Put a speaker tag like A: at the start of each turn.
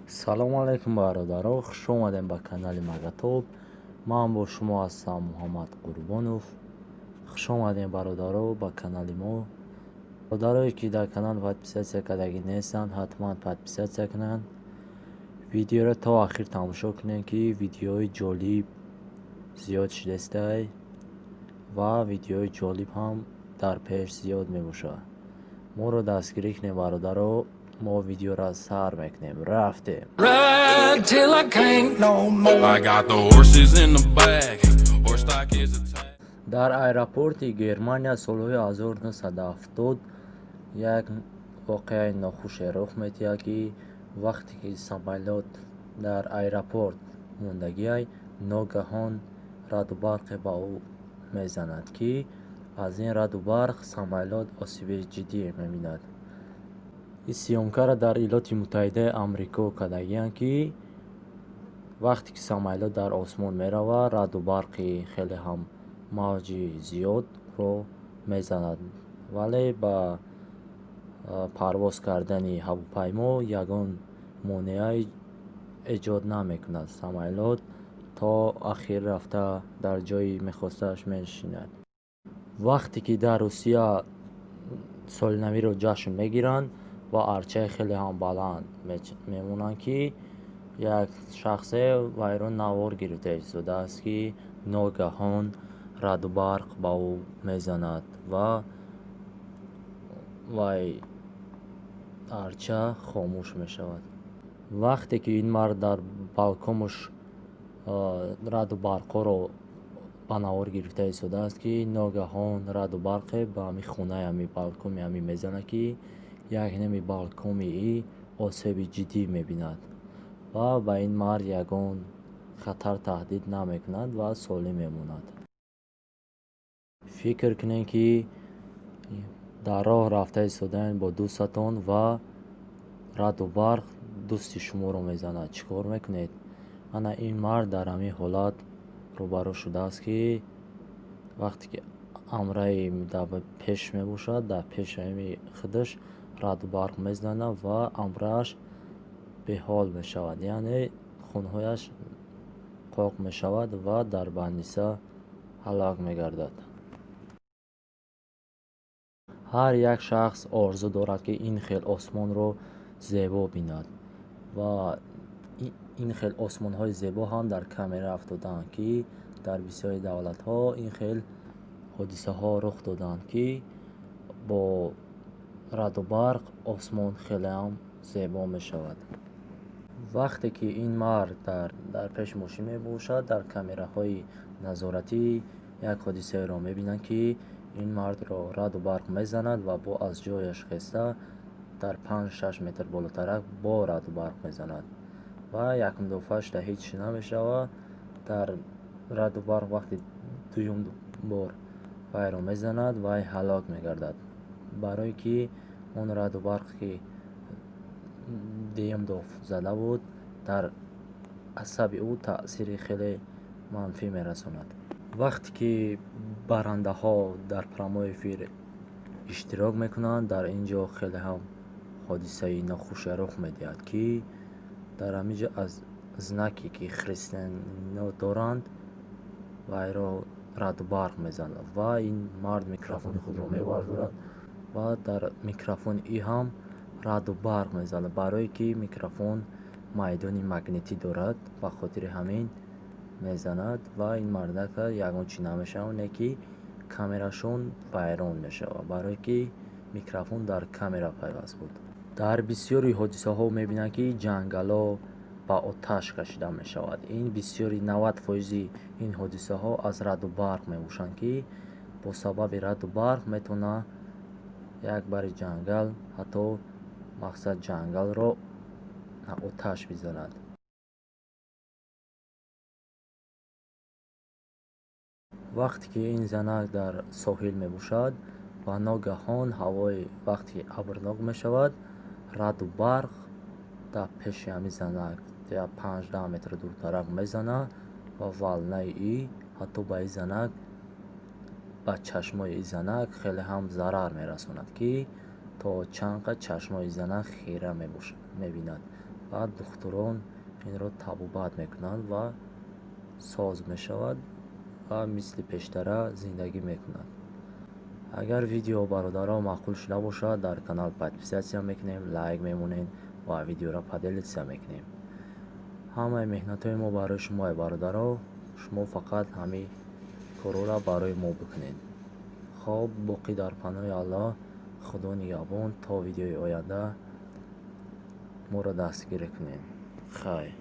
A: салому алайкум бародаро, хуш омадем ба канали Магатоб. Ман бо шумо ҳастам Муҳаммад Қурбонов. Хуш омадем бародаро ба канали мо. бародарое ки дар канал подписатсия кардагӣ нестанд, ҳатман подписатсия кунанд. видеоро то охир тамошо кунед ки видеои ҷолиб зиёд шудестай ва видеои ҷолиб ҳам дар пеш зиёд мебошад. моро дастгирӣ кунед бародаро, мо видеоро сар мекунем. Рафтем. дар аэропорти Германия солҳои 1970 як воқеаи нохуше рух медиҳад ки вақте ки самолёт дар аэропорт мондагиай, ногаҳон раъду барқе ба ӯ мезанад ки аз ин раъду барқ самолёт осиби ҷиддӣ мебинад. ин сиёмкаро дар Иёлоти Муттаҳидаи Амрико кардагианд ки вақте ки самолёт дар осмон меравад, раъду барқи хеле ҳам мавҷи зиёдро мезанад, вале ба парвоз кардани ҳавопаймо ягон монеае эҷод намекунад. самолёт то ахир рафта дар ҷои мехостааш менишинад. вақте ки дар Русия солинавиро ҷашн мегиранд ва арчаи хеле ҳам баланд мемонанд ки як шахсе вайро навор гирифта истодааст ки ногаҳон раъду барқ ба ӯ мезанад ва вай арча хомӯш мешавад. вақте ки ин мард дар балконаш раъду барқҳоро ба навор гирифта истодааст ки ногаҳон раъду барқе ба ҳамин хонаи ҳамин балкони ҳамин мезанад ки як ними балкони осеби ҷиддӣ мебинад ва ба ин мард ягон хатар таҳдид намекунад ва солим мемонад. фикр кунед ки дар роҳ рафта истодаед бо дӯстатон ва раъду барқ дӯсти шуморо мезанад. чӣ кор мекунед? ана ин мард дар ҳамин ҳолат рӯбарӯ шудааст ки вақте ки амраи пеш мебошад, дар пешами худаш раъду барқ мезанад ва амрааш беҳол мешавад, яъне хунҳояш қоқ мешавад ва дар бандиса ҳалок мегардад. ҳар як шахс орзу дорад ки ин хел осмонро зебо бинад ва ин хел осмонҳои зебо ҳам дар камера афтодаанд ки дар бисёри давлатҳо ин хел ҳодисаҳо рух доданд ки бо раъду барқ осмон хелеам зебо мешавад. вақте ки ин мард дар пеши мошин мебошад, дар камераҳои назоратӣ як ҳодисаеро мебинанд ки ин мардро раъду барқ мезанад ва бо аз ҷояш хеста дар 5-6 метр болотарак бо раъду барқ мезанад ва якум дофаашда ҳеҷ чиз намешавад. дар раъду барқ вақти дуюм бор вайро мезанад, вай ҳалок мегардад, барое ки он раъду барқ ки дуюм доф зада буд дар асаби ӯ таъсири хеле манфӣ мерасонад. вақте ки баррандаҳо дар промои эфир иштирок мекунанд, дар ин ҷо хеле ҳам ҳодисаи нохуше рух медиҳад ки дар ҳамин ҷо аз знаке ки христианино доранд вайро раъду барқ мезанад ва ин мард микрофони худро мебардорад ва дар микрофони ин ҳам раъду барқ мезанад, барое ки микрофон майдони магнитӣ дорад, ба хотири ҳамин мезанад ва ин мардака ягон чиз намешавад, оне ки камерашон вайрон мешавад, барое ки микрофон дар камера пайваст буд. дар бисёри ҳодисаҳо мебинанд ки ҷангалҳо ба оташ кашида мешавад. ин бисёри 90% ин ҳодисаҳо аз раъду барқ мебошанд ки бо сабаби раъду барқ метавонад як бари ҷангал, ҳатто мақсад ҷангалро оташ бизанад. вақте ки ин занак дар соҳил мебошад ва ногаҳон ҳавои вақте ки абрнок мешавад, раъду барқ дар пеши ҳамин занак 5-10 метр дуртарак мезанад ва валнаи ин ҳатто ба ин занак, ба чашмои ин занак хеле ҳам зарар мерасонад ки то чанд қад чашмои занак хира мебинад баъд духтурон инро табобат мекунанд ва соз мешавад ва мисли пештара зиндагӣ мекунад. Агар видео бародаро маъқул шуда бошад, дар канал подписатсия мекунем, лайк мемонем ва видеоро поделитсия мекунем. ҳамаи меҳнатҳои мо барои шумо бародаро, шумо фақат ҳамин корро барои мо бикунед. хоб боқӣ дар паноҳи Аллоҳ. худо нигаҳбон то видеои оянда моро дастгир кунед. Хайр.